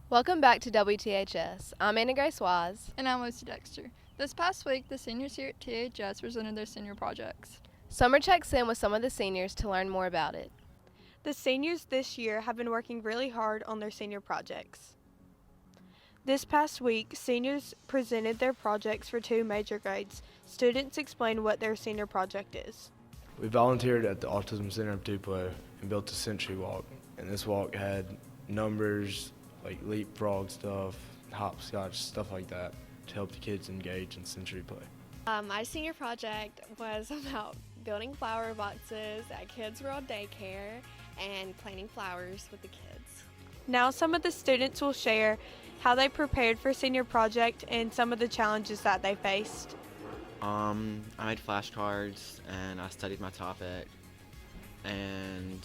Welcome back to WTHS. I'm Anna Grace Wise. And I'm Lucy Dexter. This past week, the seniors here at THS presented their senior projects. Summer checks in with some of the seniors to learn more about it. The seniors this year have been working really hard on their senior projects. This past week, seniors presented their projects for 2 major grades. Students explained what their senior project is. We volunteered at the Autism Center of Tupelo and built a century walk. And this walk had numbers, like leapfrog stuff, hopscotch, stuff like that, to help the kids engage in century play. My senior project was about building flower boxes at Kids World Daycare and planting flowers with the kids. Now some of the students will share how they prepared for senior project and some of the challenges that they faced. I made flashcards and I studied my topic and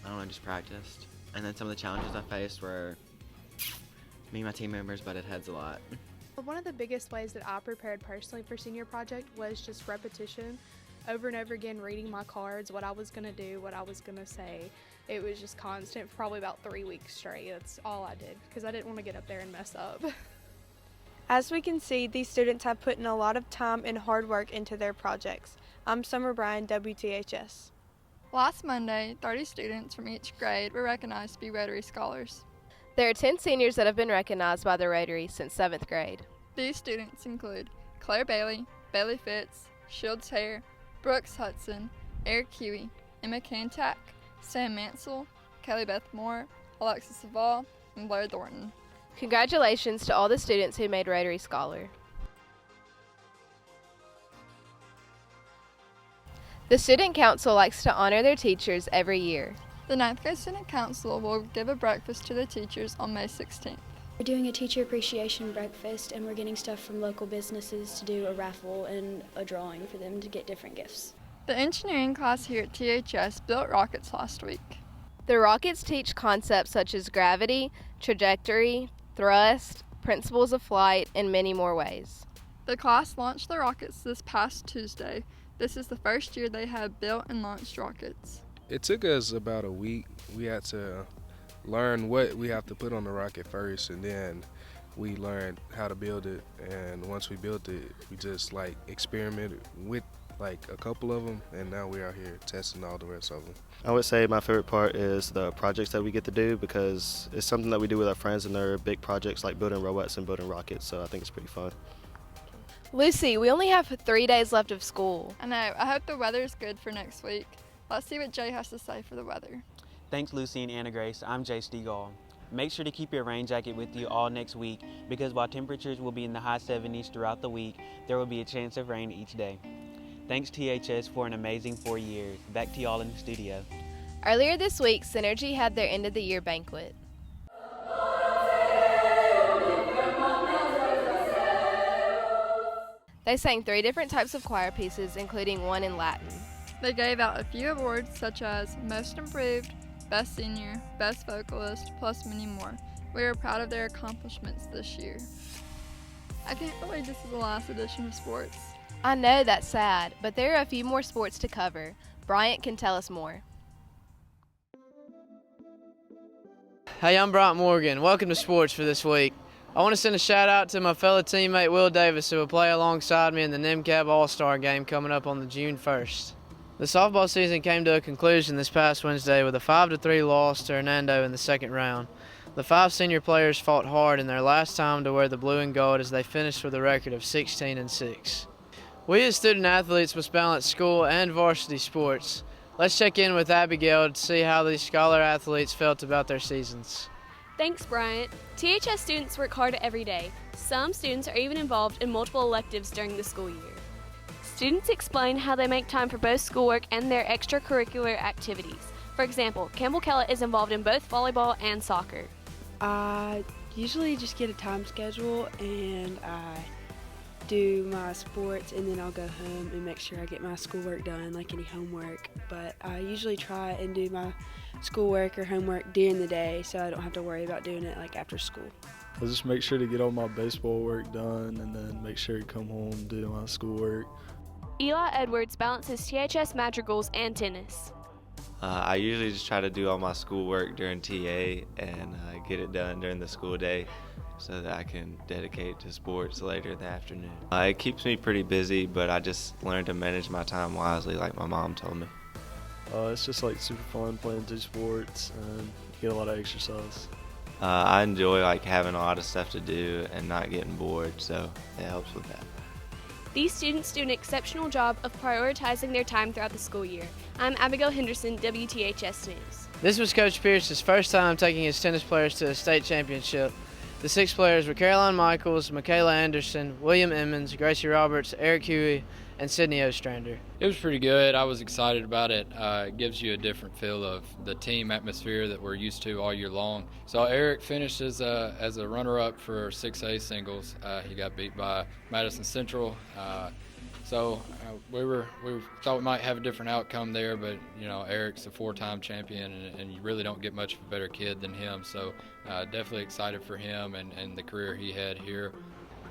I just practiced. And then some of the challenges I faced were me and my team members butted heads a lot. One of the biggest ways that I prepared personally for senior project was just repetition. Over and over again, reading my cards, what I was going to do, what I was going to say. It was just constant for probably about 3 weeks straight. That's all I did because I didn't want to get up there and mess up. As we can see, these students have put in a lot of time and hard work into their projects. I'm Summer Bryan, WTHS. Last Monday, 30 students from each grade were recognized to be Rotary Scholars. There are 10 seniors that have been recognized by the Rotary since 7th grade. These students include Claire Bailey, Bailey Fitz, Shields Hare, Brooks Hudson, Eric Huey, Emma Kantak, Sam Mansell, Kelly Beth Moore, Alexis Saval, and Blair Thornton. Congratulations to all the students who made Rotary Scholar. The Student Council likes to honor their teachers every year. The 9th grade Student Council will give a breakfast to the teachers on May 16th. We're doing a teacher appreciation breakfast and we're getting stuff from local businesses to do a raffle and a drawing for them to get different gifts. The engineering class here at THS built rockets last week. The rockets teach concepts such as gravity, trajectory, thrust, principles of flight, and many more ways. The class launched the rockets this past Tuesday. This is the first year they have built and launched rockets. It took us about a week. We had to learn what we have to put on the rocket first, and then we learned how to build it. And once we built it, we just experimented with a couple of them, and now we're out here testing all the rest of them. I would say my favorite part is the projects that we get to do because it's something that we do with our friends, and they're big projects like building robots and building rockets, so I think it's pretty fun. Lucy, we only have 3 days left of school. I know. I hope the weather is good for next week. Let's see what Jay has to say for the weather. Thanks, Lucy and Anna Grace. I'm Jay Stegall. Make sure to keep your rain jacket with you all next week because while temperatures will be in the high 70s throughout the week, there will be a chance of rain each day. Thanks, THS, for an amazing 4 years. Back to y'all in the studio. Earlier this week, Synergy had their end of the year banquet. They sang 3 different types of choir pieces, including one in Latin. They gave out a few awards such as Most Improved, Best Senior, Best Vocalist, plus many more. We are proud of their accomplishments this year. I can't believe this is the last edition of sports. I know that's sad, but there are a few more sports to cover. Bryant can tell us more. Hey, I'm Bryant Morgan. Welcome to sports for this week. I want to send a shout out to my fellow teammate Will Davis, who will play alongside me in the NIMCAB All-Star game coming up on the June 1st. The softball season came to a conclusion this past Wednesday with a 5-3 loss to Hernando in the second round. The 5 senior players fought hard in their last time to wear the blue and gold as they finished with a record of 16-6. We as student athletes must balance school and varsity sports. Let's check in with Abigail to see how these scholar athletes felt about their seasons. Thanks, Bryant. THS students work hard every day. Some students are even involved in multiple electives during the school year. Students explain how they make time for both schoolwork and their extracurricular activities. For example, Campbell Kellett is involved in both volleyball and soccer. I usually just get a time schedule and I do my sports, and then I'll go home and make sure I get my schoolwork done, like any homework. But I usually try and do my schoolwork or homework during the day so I don't have to worry about doing it after school. I just make sure to get all my baseball work done and then make sure to come home and do my schoolwork. Eli Edwards balances THS madrigals and tennis. I usually just try to do all my schoolwork during TA and get it done during the school day so that I can dedicate to sports later in the afternoon. It keeps me pretty busy, but I just learned to manage my time wisely like my mom told me. It's just like super fun playing two sports and you get a lot of exercise. I enjoy like having a lot of stuff to do and not getting bored, so it helps with that. These students do an exceptional job of prioritizing their time throughout the school year. I'm Abigail Henderson, WTHS News. This was Coach Pierce's first time taking his tennis players to a state championship. The 6 players were Caroline Michaels, Michaela Anderson, William Emmons, Gracie Roberts, Eric Huey, and Sydney Ostrander. It was pretty good. I was excited about it. It gives you a different feel of the team atmosphere that we're used to all year long. So Eric finished as a runner-up for 6A singles. He got beat by Madison Central. We thought we might have a different outcome there, but you know, Eric's a 4-time champion, and you really don't get much of a better kid than him. So definitely excited for him and the career he had here.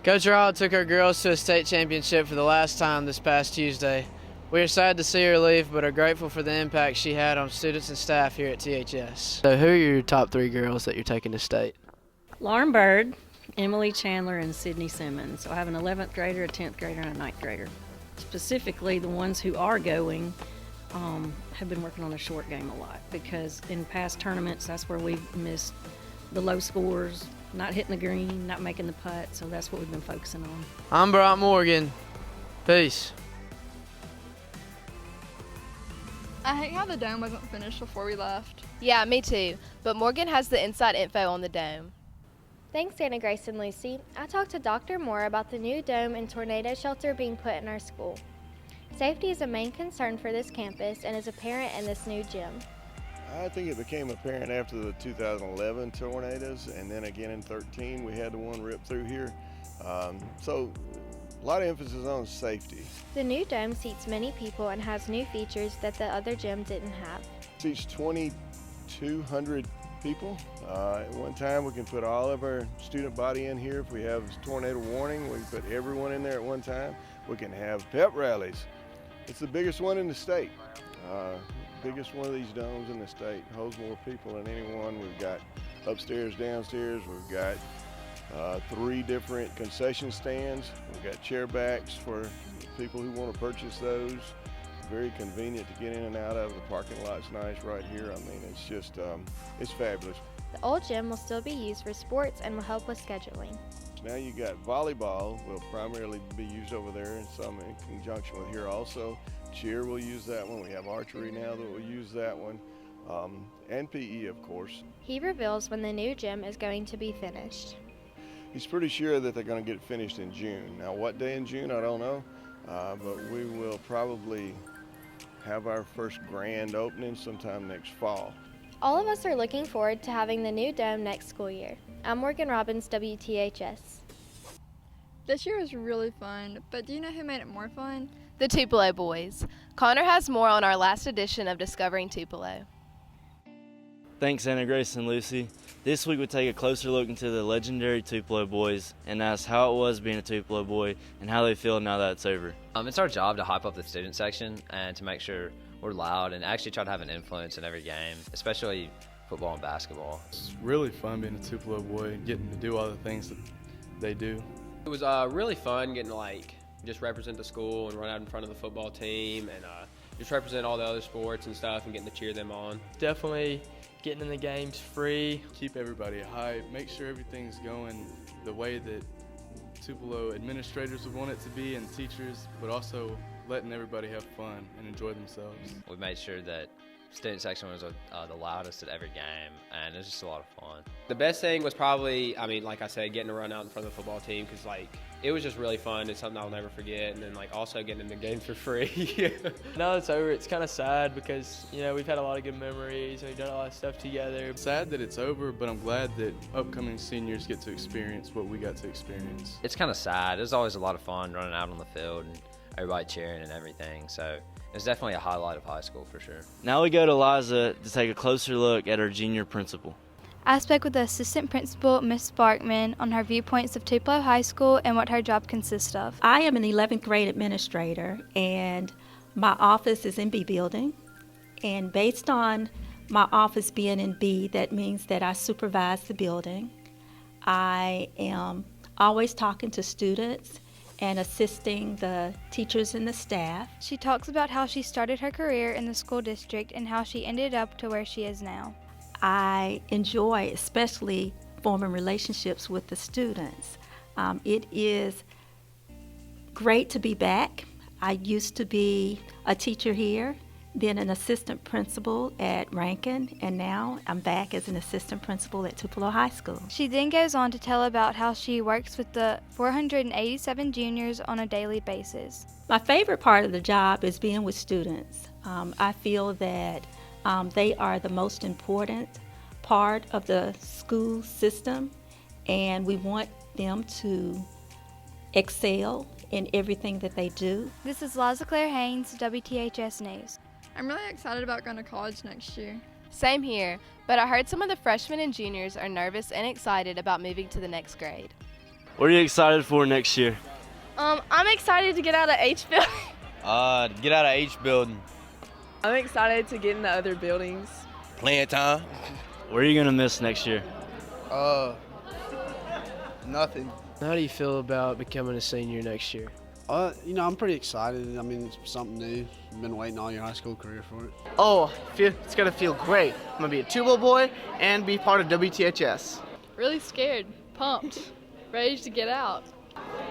Coach Ryle took our girls to a state championship for the last time this past Tuesday. We are sad to see her leave, but are grateful for the impact she had on students and staff here at THS. So who are your top 3 girls that you're taking to state? Lauren Bird, Emily Chandler, and Sydney Simmons. So I have an 11th grader, a 10th grader, and a 9th grader. Specifically, the ones who are going have been working on their short game a lot, because in past tournaments, that's where we've missed the low scores, not hitting the green, not making the putt, so that's what we've been focusing on. I'm Brock Morgan. Peace. I hate how the dome wasn't finished before we left. Yeah, me too. But Morgan has the inside info on the dome. Thanks, Anna Grace and Lucy. I talked to Dr. Moore about the new dome and tornado shelter being put in our school. Safety is a main concern for this campus and is apparent in this new gym. I think it became apparent after the 2011 tornadoes, and then again in 13 we had the one rip through here. So a lot of emphasis on safety. The new dome seats many people and has new features that the other gym didn't have. Seats 2,200 people. At one time we can put all of our student body in here. If we have a tornado warning, we can put everyone in there at one time. We can have pep rallies. It's the biggest one in the state. Biggest one of these domes in the state. Holds more people than anyone. We've got upstairs, downstairs. We've got 3 different concession stands. We've got chair backs for people who want to purchase those. Very convenient to get in and out of. The parking lot's nice right here. I mean, it's just, it's fabulous. The old gym will still be used for sports and will help with scheduling. Now you got volleyball will primarily be used over there, and some in conjunction with here also. Cheer will use that one. We have archery now that will use that one, and PE, of course. He reveals when the new gym is going to be finished. He's pretty sure that they're going to get it finished in June. Now, what day in June, I don't know, but we will probably have our first grand opening sometime next fall. All of us are looking forward to having the new dome next school year. I'm Morgan Robbins, WTHS. This year was really fun, but do you know who made it more fun? The Tupelo Boys. Connor has more on our last edition of Discovering Tupelo. Thanks, Anna Grace and Lucy. This week we take a closer look into the legendary Tupelo Boys and ask how it was being a Tupelo Boy and how they feel now that it's over. It's our job to hype up the student section and to make sure we're loud and actually try to have an influence in every game, especially football and basketball. It's really fun being a Tupelo Boy and getting to do all the things that they do. It was really fun getting to just represent the school and run out in front of the football team and just represent all the other sports and stuff and getting to cheer them on. Definitely getting in the games free. Keep everybody hyped, make sure everything's going the way that Tupelo administrators would want it to be and teachers, but also letting everybody have fun and enjoy themselves. We made sure that student section was the loudest at every game, and it was just a lot of fun. The best thing was probably, like I said, getting to run out in front of the football team because it was just really fun. It's something I'll never forget, and then also getting in the game for free. Now it's over, it's kind of sad because we've had a lot of good memories and we've done a lot of stuff together. Sad that it's over, but I'm glad that upcoming seniors get to experience what we got to experience. It's kind of sad. It was always a lot of fun running out on the field and everybody cheering and everything. So it's definitely a highlight of high school for sure. Now we go to Liza to take a closer look at our junior principal. I spoke with the assistant principal, Ms. Sparkman, on her viewpoints of Tupelo High School and what her job consists of. I am an 11th grade administrator, and my office is in B building, And based on my office being in B, that means that I supervise the building. I am always talking to students and assisting the teachers and the staff. She talks about how she started her career in the school district and how she ended up to where she is now. I enjoy especially forming relationships with the students. It is great to be back. I used to be a teacher here, then an assistant principal at Rankin, and now I'm back as an assistant principal at Tupelo High School. She then goes on to tell about how she works with the 487 juniors on a daily basis. My favorite part of the job is being with students. I feel that they are the most important part of the school system, and we want them to excel in everything that they do. This is Liza Claire Haynes, WTHS News. I'm really excited about going to college next year. Same here, but I heard some of the freshmen and juniors are nervous and excited about moving to the next grade. What are you excited for next year? I'm excited to get out of H building. Get out of H building. I'm excited to get in the other buildings. Playing time. What are you going to miss next year? Nothing. How do you feel about becoming a senior next year? I'm pretty excited. I mean, it's something new. I've been waiting all your high school career for it. It's going to feel great. I'm going to be a Tupelo Boy and be part of WTHS. Really scared, pumped, ready to get out.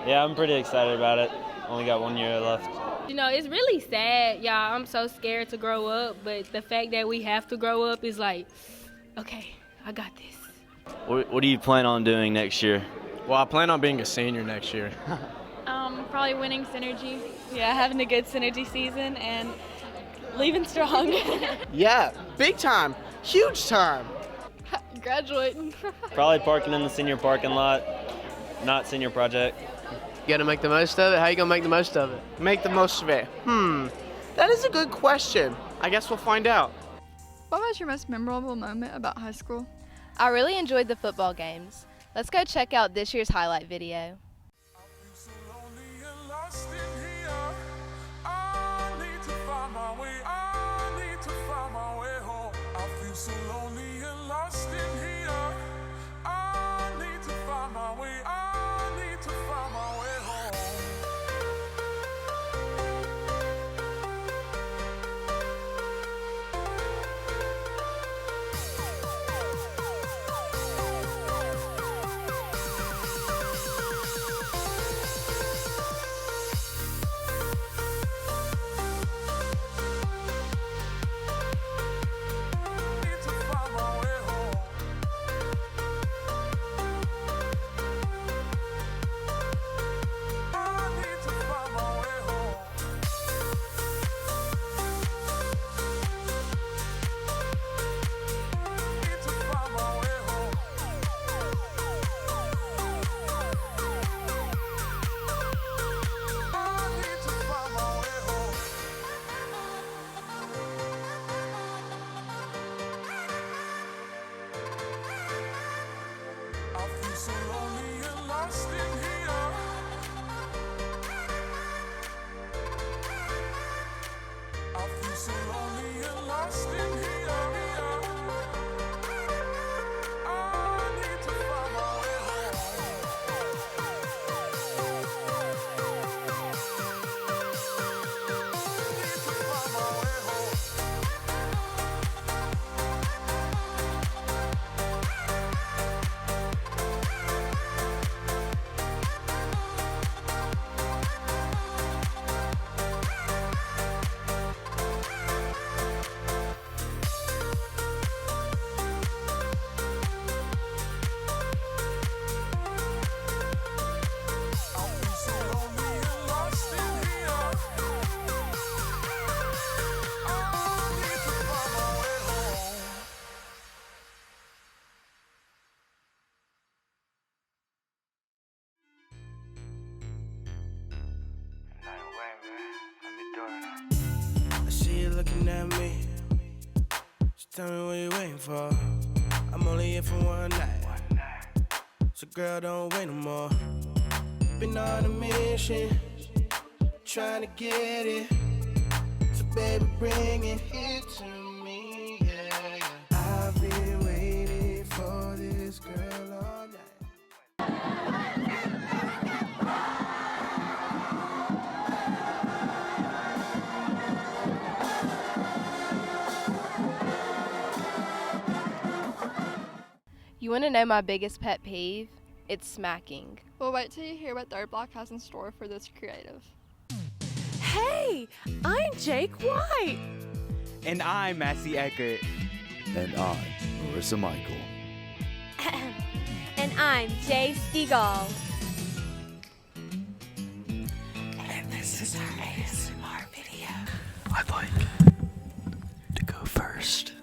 Yeah, I'm pretty excited about it. Only got 1 year left. It's really sad, y'all. I'm so scared to grow up, but the fact that we have to grow up is like, okay, I got this. What do you plan on doing next year? Well, I plan on being a senior next year. Probably winning Synergy. Yeah, having a good Synergy season and leaving strong. Yeah, big time, huge time. Graduating. Probably parking in the senior parking lot, not senior project. You gotta make the most of it? How you gonna make the most of it? Make the most of it. That is a good question. I guess we'll find out. What was your most memorable moment about high school? I really enjoyed the football games. Let's go check out this year's highlight video. I see you looking at me. So tell me what you waiting for. I'm only here for one night. So girl, don't wait no more. Been on a mission, trying to get it. So baby, bring it here to me. You want to know my biggest pet peeve? It's smacking. We'll wait till you hear what Third Block has in store for this creative. Hey, I'm Jake White. And I'm Massey Eckert. And I'm Marissa Michael. And I'm Jay Stegall. And this is our ASMR video. I'd like to go first.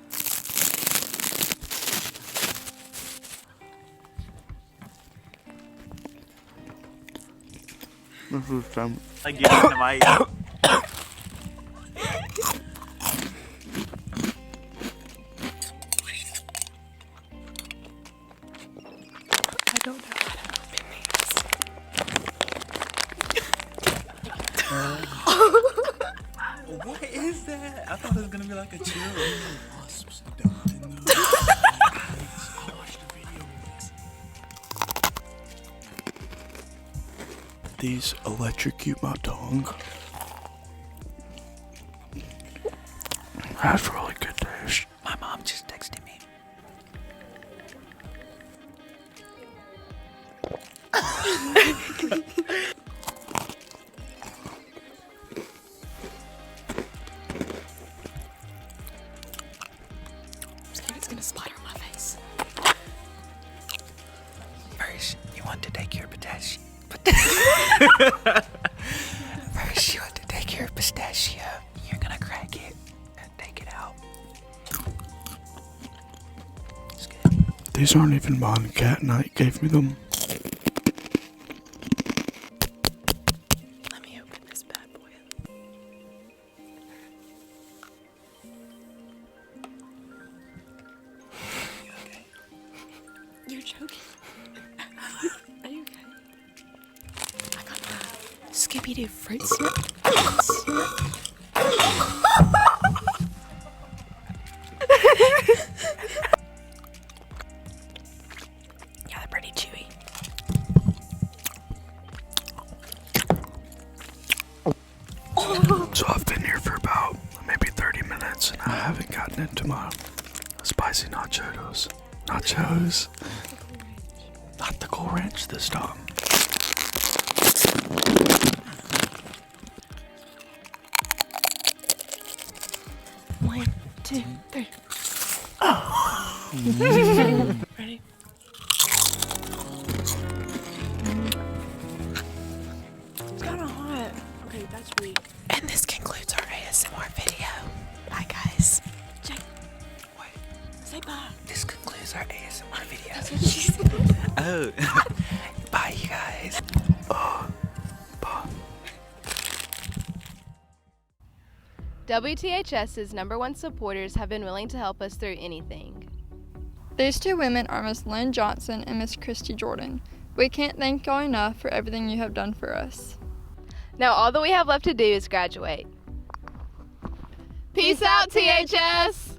This is some. I get in the mic. I don't know how to open these. What is that? I thought it was gonna be like a chill. These electrocute my tongue. That's really good taste. My mom just texted me. I'm scared it's gonna splatter on my face. First, you want to take your potassium. First, you want to take your pistachio. You're gonna crack it and take it out. It's good. These aren't even mine. Cat Night gave me them. Let me open this bad boy. You okay? You're joking. Are you okay? I got the Skippy-Doo fruit snap. Yeah, they're pretty chewy. So I've been here for about maybe 30 minutes and I haven't gotten into my spicy nachos. Nachos. Not the Cool Ranch this time. One, two, three. Oh. Ready? It's kind of hot. Okay, that's weak. And this concludes our ASMR video. Bye, guys. Jake. Wait. Say bye. This concludes our ASMR video. That's what she said. Oh. Bye, you guys. Bye. WTHS's #1 supporters have been willing to help us through anything. These two women are Miss Lynn Johnson and Miss Christy Jordan. We can't thank y'all enough for everything you have done for us. Now all that we have left to do is graduate. Peace out, THS!